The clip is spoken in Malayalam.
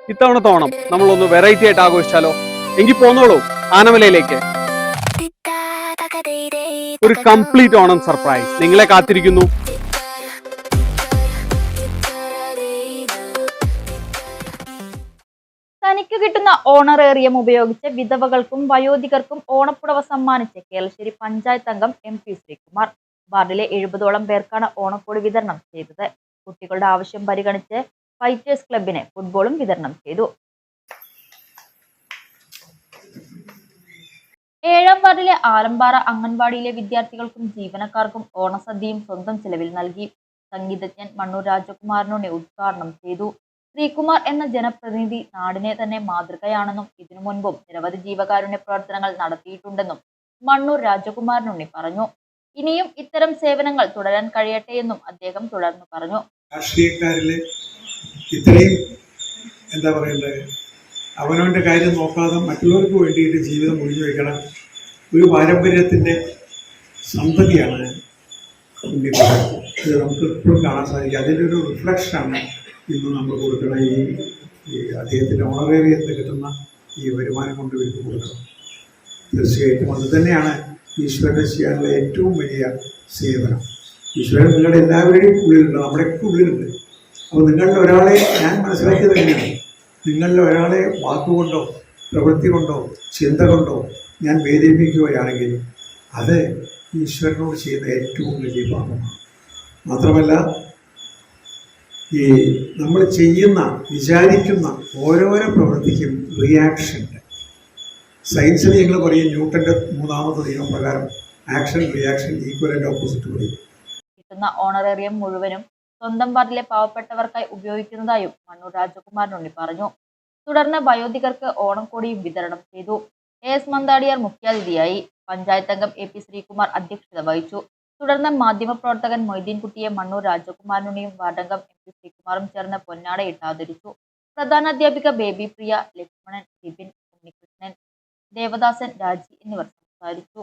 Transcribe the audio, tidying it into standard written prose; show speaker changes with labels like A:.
A: ഇത്തവണത്തെ ഓണം നമ്മളൊന്ന് വെറൈറ്റി ആയിട്ട് ആഘോഷിച്ചാലോ? എങ്കിൽ പോന്നോളൂ ആനമലയിലേക്ക്. ഒരു കംപ്ലീറ്റ് ഓണം സർപ്രൈസ് നിങ്ങളെ കാത്തിരിക്കുന്നു.
B: തനിക്ക് കിട്ടുന്ന ഓണറേറിയം ഉപയോഗിച്ച് വിധവകൾക്കും വയോധികർക്കും ഓണപ്പുടവ സമ്മാനിച്ച് കേളശ്ശേരി പഞ്ചായത്ത് അംഗം MP ശ്രീകുമാർ. വാർഡിലെ 70ഓളം പേർക്കാണ് ഓണക്കോടി വിതരണം ചെയ്തത്. കുട്ടികളുടെ ആവശ്യം പരിഗണിച്ച് ഫൈറ്റേഴ്സ് ക്ലബിന് ഫുട്ബോളും വിതരണം ചെയ്തു. 7ാം വാർഡിലെ ആലമ്പാറ അംഗൻവാടിയിലെ വിദ്യാർത്ഥികൾക്കും ജീവനക്കാർക്കും ഓണസദ്യയും സ്വന്തം ചെലവിൽ നൽകി. സംഗീതജ്ഞൻ മണ്ണൂർ രാജകുമാരനുണ്ണി ഉദ്ഘാടനം ചെയ്തു. ശ്രീകുമാർ എന്ന ജനപ്രതിനിധി നാടിനെ തന്നെ മാതൃകയാണെന്നും ഇതിനു മുൻപും നിരവധി ജീവകാരുണ്യ പ്രവർത്തനങ്ങൾ നടത്തിയിട്ടുണ്ടെന്നും മണ്ണൂർ രാജകുമാരനുണ്ണി പറഞ്ഞു. ഇനിയും ഇത്തരം സേവനങ്ങൾ തുടരാൻ കഴിയട്ടെയെന്നും അദ്ദേഹം തുടർന്ന് പറഞ്ഞു.
C: രാഷ്ട്രീയക്കാരില് ഇത്രയും എന്താ പറയേണ്ടത്, അവനവൻ്റെ കാര്യം നോക്കാതെ മറ്റുള്ളവർക്ക് വേണ്ടിയിട്ട് ജീവിതം ഒഴിഞ്ഞു വയ്ക്കണം ഒരു പാരമ്പര്യത്തിൻ്റെ സന്തതിയാണ് ഉണ്ണിക്കുട്ടൻ. ഇത് നമുക്ക് എപ്പോഴും കാണാൻ സാധിക്കും. അതിൻ്റെ ഒരു റിഫ്ലക്ഷനാണ് ഇന്ന് നമ്മൾ കൊടുക്കണം. ഈ അദ്ദേഹത്തിൻ്റെ ഓണറേറിയത്തിൽ കിട്ടുന്ന ഈ വരുമാനം കൊണ്ട് ഇവർക്ക് കൊടുക്കണം. തീർച്ചയായിട്ടും അത് തന്നെയാണ് ഈശ്വരനെ ചെയ്യാനുള്ള ഏറ്റവും വലിയ സേവനം. ഈശ്വരൻ നിങ്ങളുടെ എല്ലാവരുടെയും ഉള്ളിലുണ്ട്, നമ്മുടെയൊക്കെ ഉള്ളിലുണ്ട്. അപ്പോൾ നിങ്ങളുടെ ഒരാളെ ഞാൻ മനസ്സിലാക്കിയത് തന്നെയാണ്, നിങ്ങളിൽ ഒരാളെ വാക്കുകൊണ്ടോ പ്രവൃത്തി കൊണ്ടോ ചിന്ത കൊണ്ടോ ഞാൻ വേദനിപ്പിക്കുകയാണെങ്കിൽ അത് ഈശ്വരനോട് ചെയ്യുന്ന ഏറ്റവും വലിയ പാപമാണ്. മാത്രമല്ല, ഈ നമ്മൾ ചെയ്യുന്ന വിചാരിക്കുന്ന ഓരോരോ പ്രവൃത്തിക്കും റിയാക്ഷൻ്റെ സയൻസിൽ ഞങ്ങൾ പറയും ന്യൂട്ടൻ്റെ 3ാമത്തെ നിയമം പ്രകാരം action reaction equal and opposite പറയും.
B: കിട്ടുന്ന ഓണറേറിയം മുഴുവനും സ്വന്തം വാർഡിലെ പാവപ്പെട്ടവർക്കായി ഉപയോഗിക്കുന്നതായും മണ്ണൂർ രാജകുമാരനുണ്ണി പറഞ്ഞു. തുടർന്ന് വയോധികർക്ക് ഓണക്കോടിയും വിതരണം ചെയ്തു. AS മന്താടിയാർ മുഖ്യാതിഥിയായി. പഞ്ചായത്ത് അംഗം AP ശ്രീകുമാർ അധ്യക്ഷത വഹിച്ചു. തുടർന്ന് മാധ്യമപ്രവർത്തകൻ മൊയ്തീൻകുട്ടിയെ മണ്ണൂർ രാജകുമാരനുണ്ണിയും വാർഡംഗം MP ശ്രീകുമാറും ചേർന്ന് പൊന്നാടയിട്ട് ആദരിച്ചു. പ്രധാനാധ്യാപിക ബേബി പ്രിയ, ലക്ഷ്മണൻ, ബിപിൻ, ഉണ്ണികൃഷ്ണൻ, ദേവദാസൻ, രാജി എന്നിവർ സംസാരിച്ചു.